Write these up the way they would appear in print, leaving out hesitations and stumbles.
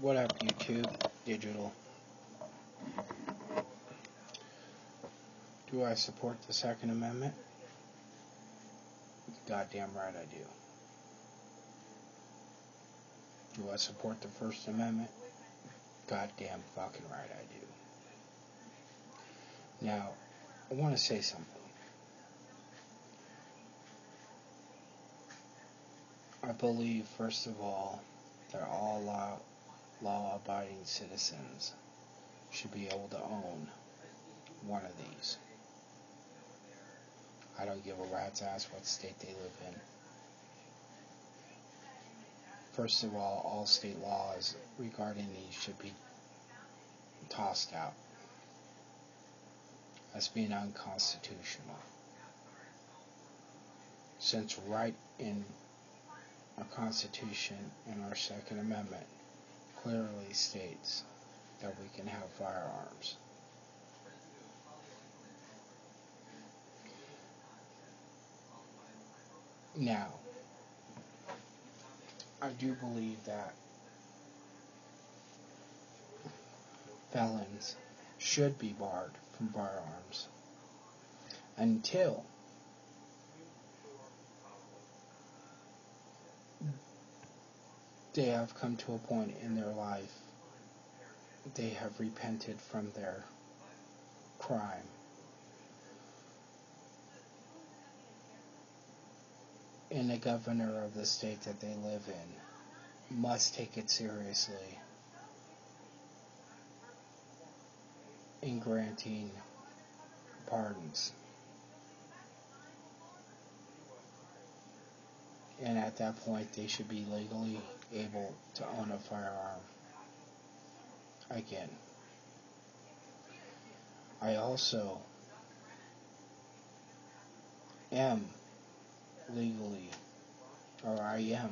What up, YouTube Digital? Do I support the Second Amendment? Goddamn right I do. Do I support the First Amendment? Goddamn fucking right I do. Now, I want to say something. I believe, first of all, that all law-abiding citizens should be able to own one of these. I don't give a rat's ass what state they live in. First of all state laws regarding these should be tossed out as being unconstitutional. Since right in our Constitution and our Second Amendment clearly states that we can have firearms. Now, I do believe that felons should be barred from firearms until they have come to a point in their life they have repented from their crime. And the governor of the state that they live in must take it seriously in granting pardons. And at that point, they should be legally able to own a firearm again. I also am legally, or I am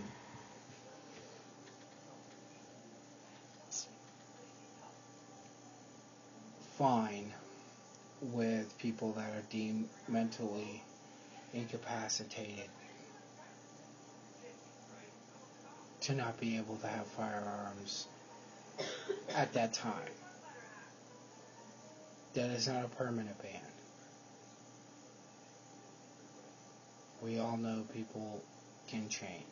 fine with people that are deemed mentally incapacitated to not be able to have firearms at that time. That is not a permanent ban. We all know people can change.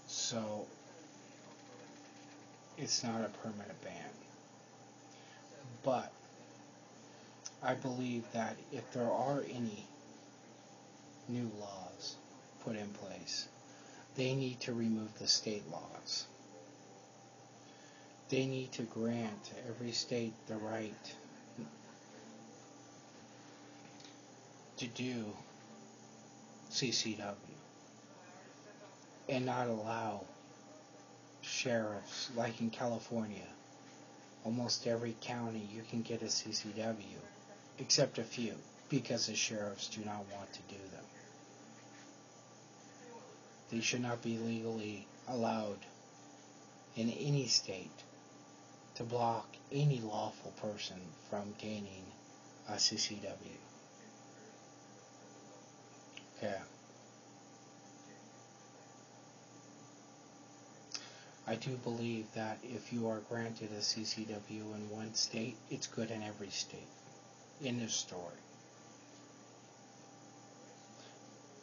So, it's not a permanent ban. But, I believe that if there are any new laws put in place, they need to remove the state laws. They need to grant every state the right to do CCW and not allow sheriffs, like in California, almost every county you can get a CCW, except a few, because the sheriffs do not want to do them. They should not be legally allowed in any state to block any lawful person from gaining a CCW. Okay. I do believe that if you are granted a CCW in one state, it's good in every state. In this story.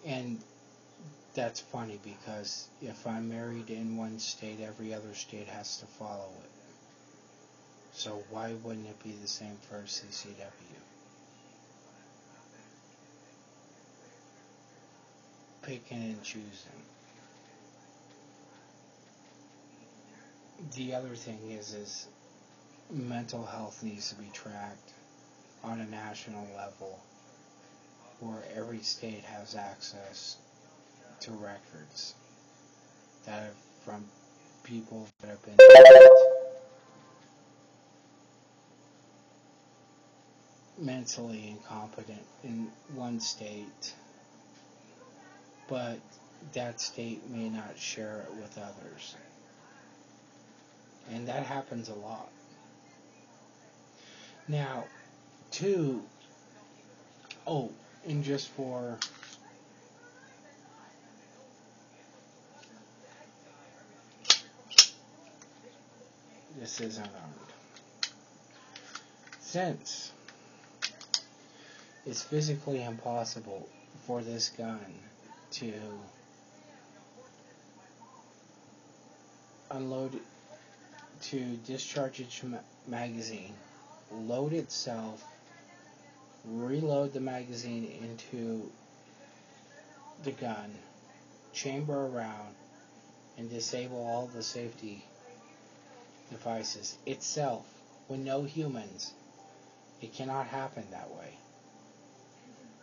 And that's funny because if I'm married in one state, every other state has to follow it. So why wouldn't it be the same for a CCW? Picking and choosing. The other thing is mental health needs to be tracked on a national level where every state has access to records that are from people that have been mentally incompetent in one state, but that state may not share it with others. And that happens a lot. Now, and just for this is unarmed. Since it's physically impossible for this gun to unload, to discharge its magazine, load itself, reload the magazine into the gun, chamber around, and disable all the safety devices itself with no humans, it cannot happen that way.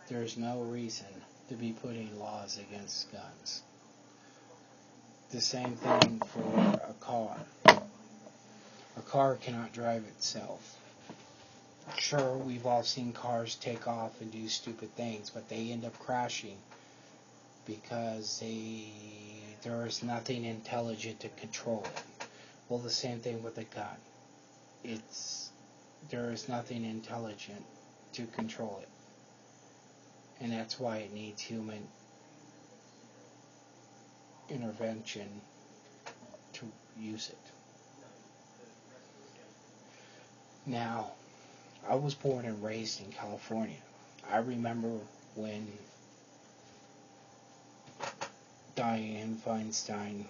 There's no reason to be putting laws against guns. The same thing for a car. A car cannot drive itself. Sure, we've all seen cars take off and do stupid things, but they end up crashing because there is nothing intelligent to control it. Well, the same thing with a gun. There is nothing intelligent to control it. And that's why it needs human intervention to use it. Now, I was born and raised in California. I remember when Dianne Feinstein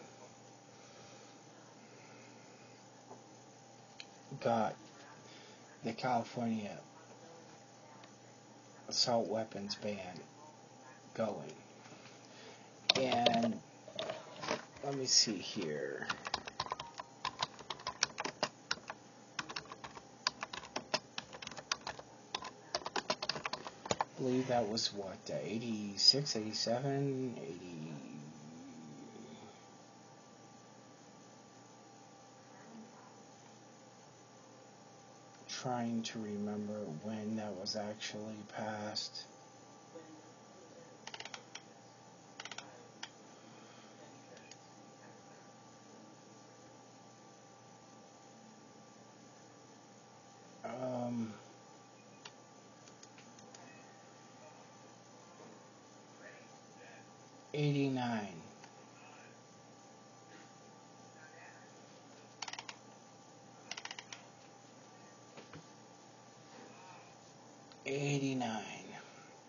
got the California assault weapons ban going. And let me see here. I believe that was what, 86, 87, 80. Trying to remember when that was actually passed. Um, 89.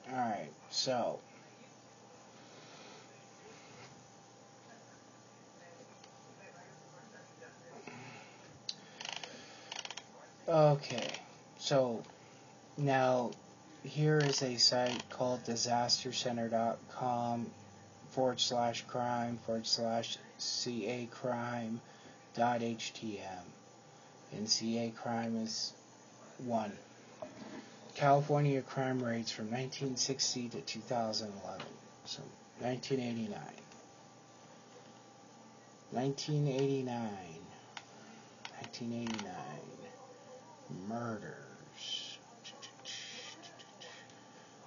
Alright, so okay, so now here is a site called disastercenter.com/crime/ca-crime.htm, and CA crime is 1. California crime rates from 1960 to 2011. So 1989. 1989. Murders.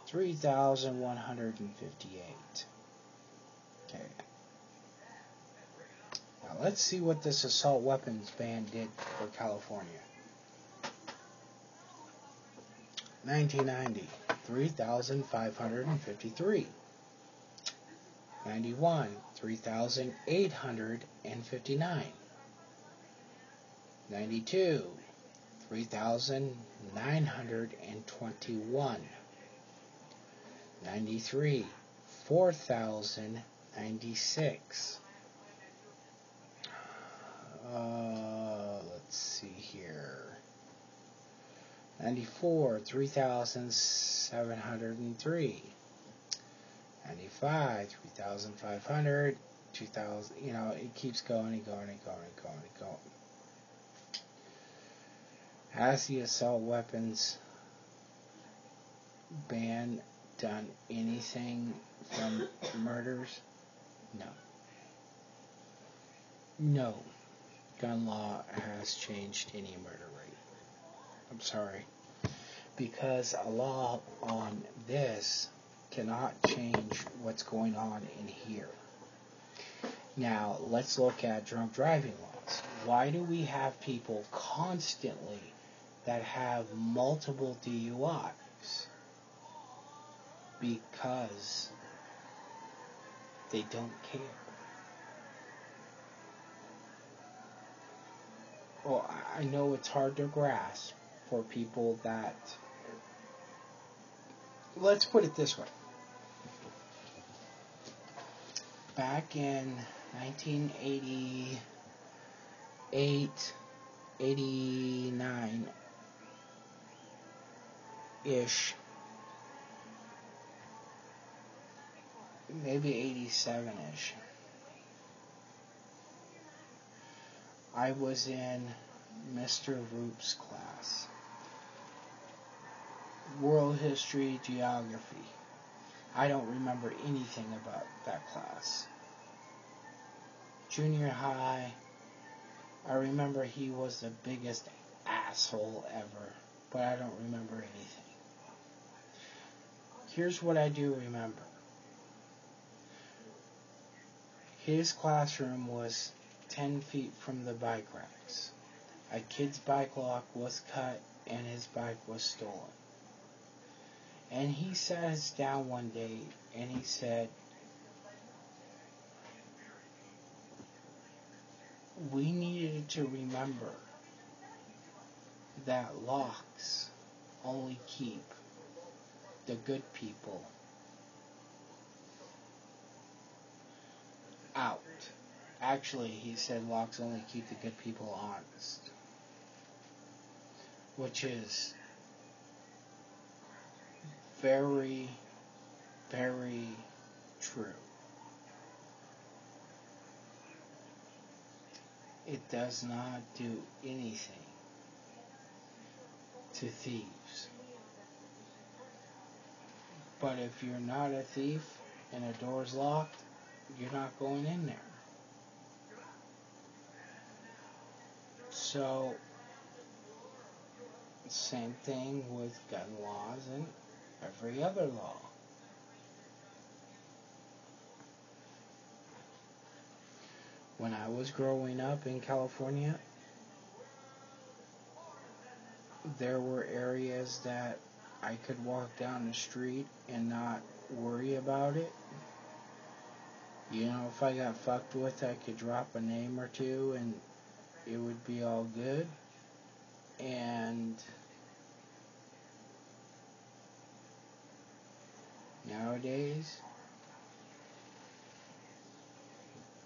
3,158. Okay. Now let's see what this assault weapons ban did for California. 1990, 3,553. 91, 3,859. 92, 3,921. 93, 4,096. Let's see here. 94, 3,703. 95, 3,500. 2,000. It keeps going and going and going and going and going. Has the assault weapons ban done anything from murders? No. No. Gun law has changed any murder rate. I'm sorry. Because a law on this cannot change what's going on in here. Now, let's look at drunk driving laws. Why do we have people constantly that have multiple DUIs? Because they don't care. well, I know it's hard to grasp for people that, let's put it this way. Back in 1988, 89-ish, maybe 87-ish, I was in Mr. Roop's class. World History, Geography. I don't remember anything about that class. Junior high, I remember he was the biggest asshole ever, but I don't remember anything. Here's what I do remember. His classroom was 10 feet from the bike racks. A kid's bike lock was cut and his bike was stolen. And he sat us down one day and he said, we needed to remember that locks only keep the good people out. Actually, he said locks only keep the good people honest, which is very, very true. It does not do anything to thieves. But if you're not a thief and a door's locked, you're not going in there. So, same thing with gun laws and every other law. When I was growing up in California, there were areas that I could walk down the street and not worry about it. You know, if I got fucked with, I could drop a name or two and it would be all good. And nowadays,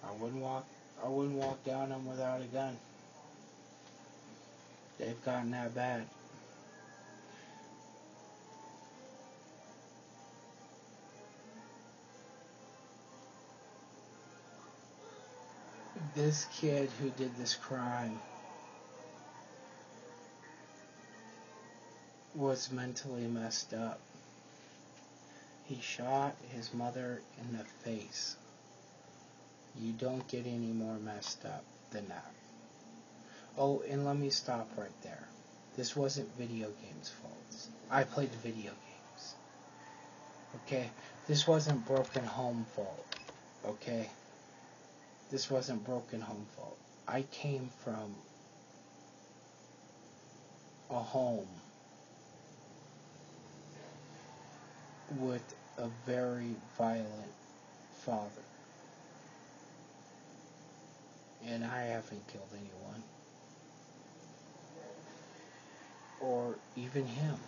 I wouldn't walk down them without a gun. They've gotten that bad. This kid who did this crime was mentally messed up. He shot his mother in the face. You don't get any more messed up than that. Oh, and let me stop right there. This wasn't video games' fault. I played video games. Okay? This wasn't broken home fault. Okay? This wasn't broken home fault. I came from a home with a very violent father. And I haven't killed anyone. Or even him.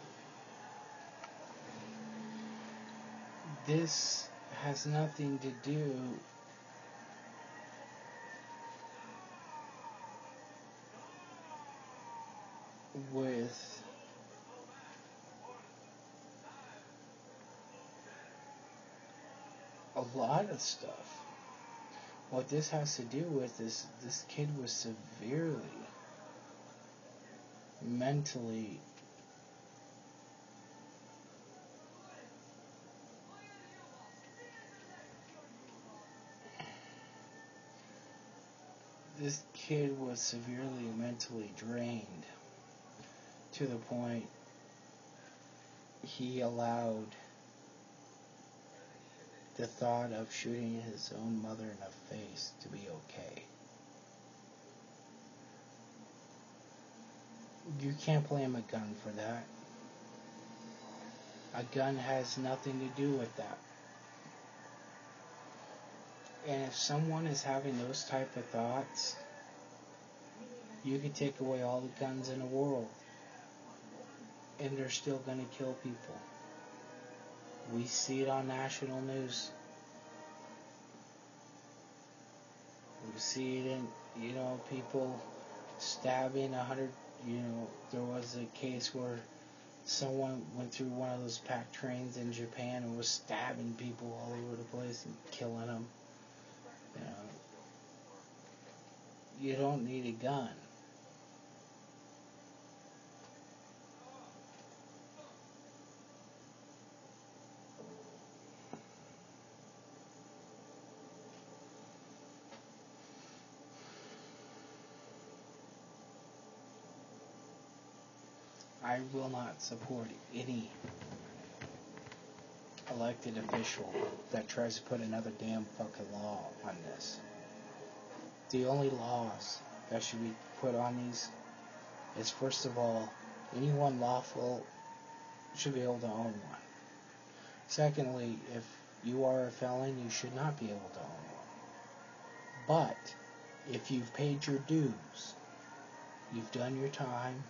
This has nothing to do with a lot of stuff. What this has to do with is this kid was severely mentally mentally drained to the point he allowed the thought of shooting his own mother in the face to be okay. You can't blame a gun for that. A gun has nothing to do with that. And if someone is having those type of thoughts, You could take away all the guns in the world, and they're still going to kill people. We see it on national news. We see it in, people stabbing 100. There was a case where someone went through one of those packed trains in Japan and was stabbing people all over the place and killing them. You don't need a gun. I will not support any elected official that tries to put another damn fucking law on this. The only laws that should be put on these is, first of all, anyone lawful should be able to own one. Secondly, if you are a felon, you should not be able to own one. But if you've paid your dues, you've done your time,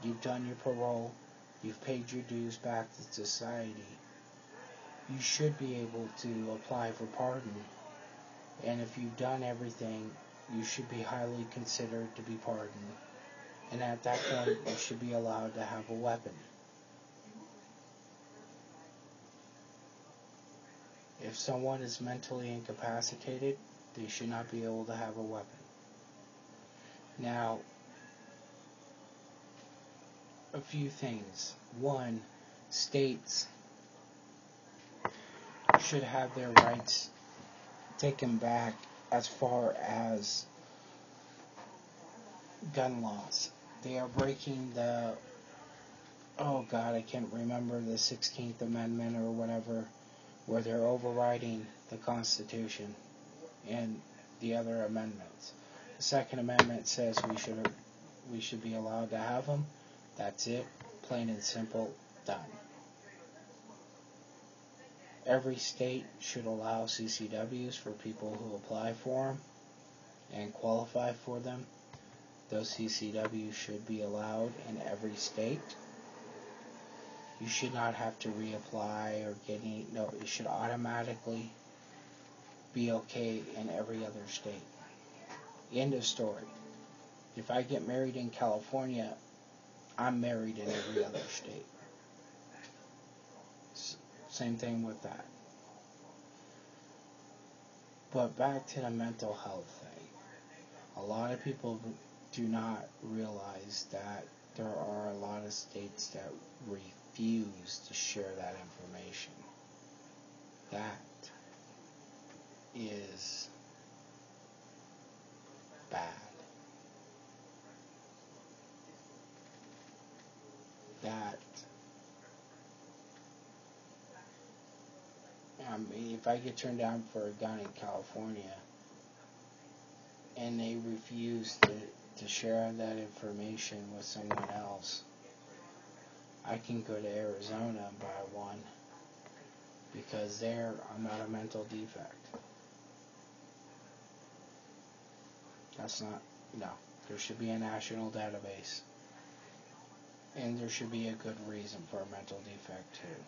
you've done your parole, you've paid your dues back to society, you should be able to apply for pardon. And if you've done everything, you should be highly considered to be pardoned. And at that point, you should be allowed to have a weapon. If someone is mentally incapacitated, they should not be able to have a weapon. Now, a few things. One, states should have their rights taken back as far as gun laws. They are breaking the, I can't remember, the 16th Amendment or whatever, where they're overriding the Constitution and the other amendments. The Second Amendment says we should be allowed to have them. That's it. Plain and simple. Done. Every state should allow CCWs for people who apply for them and qualify for them. Those CCWs should be allowed in every state. You should not have to reapply or get any. No, it should automatically be okay in every other state. End of story. If I get married in California, I'm married in every other state. Same thing with that. But back to the mental health thing. A lot of people do not realize that there are a lot of states that refuse to share that information. That is bad. If I get turned down for a gun in California and they refuse to share that information with someone else, I can go to Arizona and buy one, because there I'm not a mental defect. There should be a national database, and there should be a good reason for a mental defect too.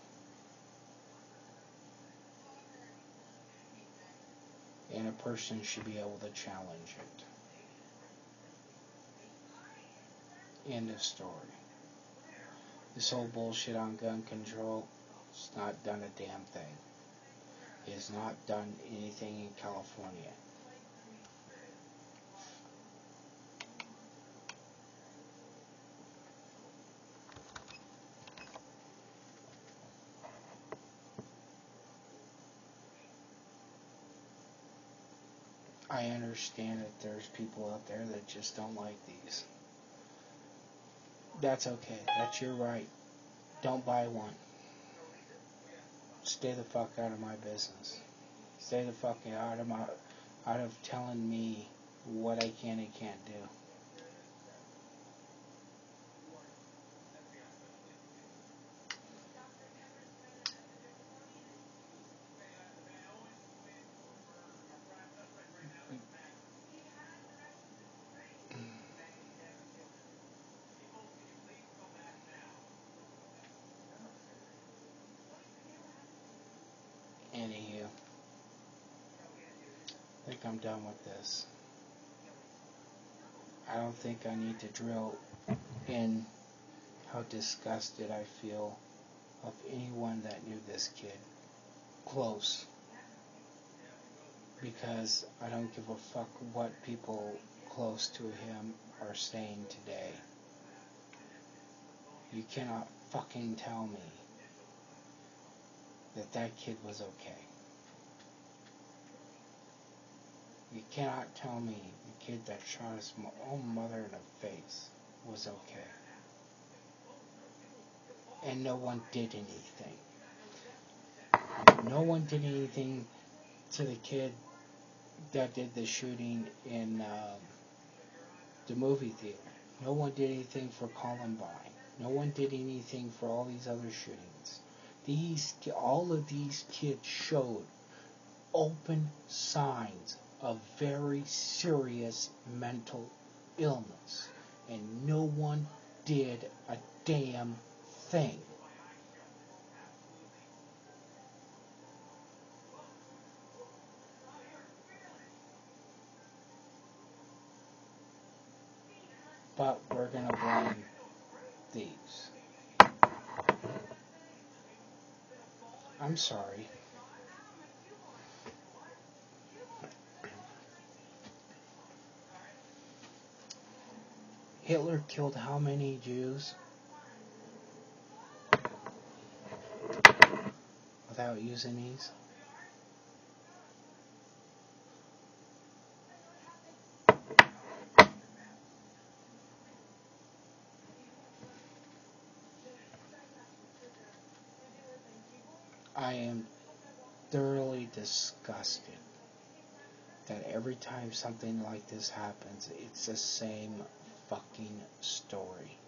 And a person should be able to challenge it. End of story. This whole bullshit on gun control, it's not done a damn thing. It has not done anything in California. I understand that there's people out there that just don't like these. That's okay. That's your right. Don't buy one. Stay the fuck out of my business. Stay the fuck out of telling me what I can and can't do. I'm done with this. I don't think I need to drill in how disgusted I feel of anyone that knew this kid close. Because I don't give a fuck what people close to him are saying today. You cannot fucking tell me that that kid was okay. You cannot tell me the kid that shot his own mother in the face was okay. And no one did anything. No one did anything to the kid that did the shooting in the movie theater. No one did anything for Columbine. No one did anything for all these other shootings. All of these kids showed open signs of very serious mental illness, and no one did a damn thing. But we're gonna blame these. I'm sorry. Hitler killed how many Jews without using these? I am thoroughly disgusted that every time something like this happens, it's the same fucking story.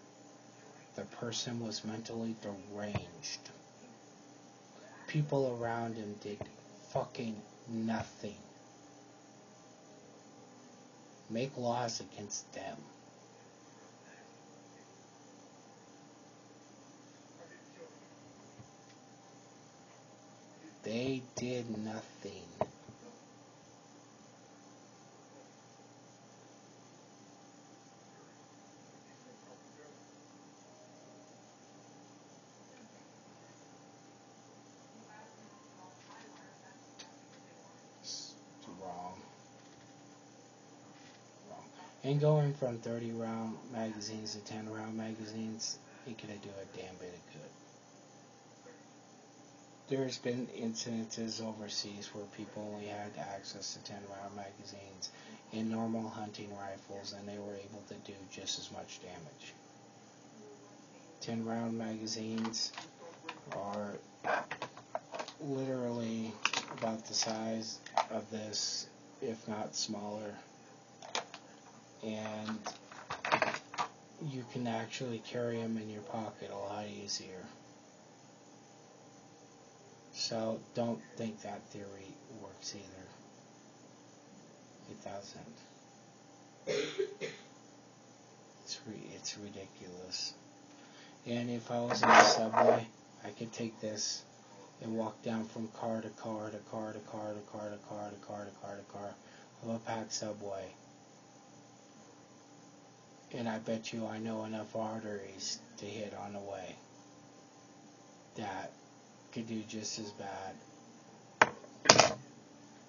The person was mentally deranged. People around him did fucking nothing. Make laws against them. They did nothing. It's wrong. And going from 30 round magazines to 10 round magazines ain't gonna do a damn bit of good. There's been incidences overseas where people only had access to 10 round magazines in normal hunting rifles, and they were able to do just as much damage. 10 round magazines are literally about the size of this, if not smaller, and you can actually carry them in your pocket a lot easier. So don't think that theory works either. It doesn't. It's ridiculous. And if I was in the subway, I could take this and walk down from car to car to car to car to car to car to car to car to car of a packed subway. And I bet you I know enough arteries to hit on the way that could do just as bad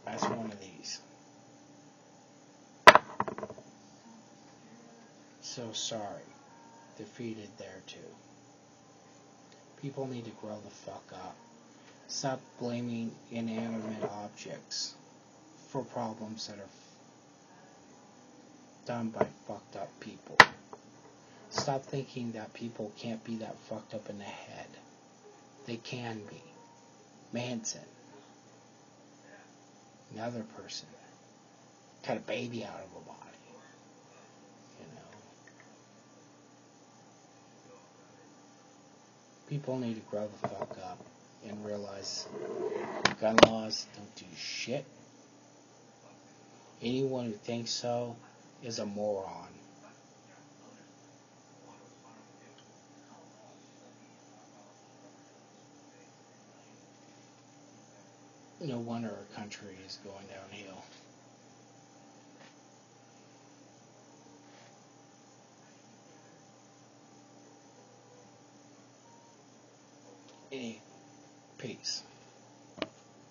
as one of these. So sorry. Defeated there too. People need to grow the fuck up. Stop blaming inanimate objects for problems that are done by fucked up people. Stop thinking that people can't be that fucked up in the head. They can be. Manson. Another person. Cut a baby out of a body. You know. People need to grow the fuck up and realize gun laws don't do shit. Anyone who thinks so is a moron. No wonder our country is going downhill. Any peace.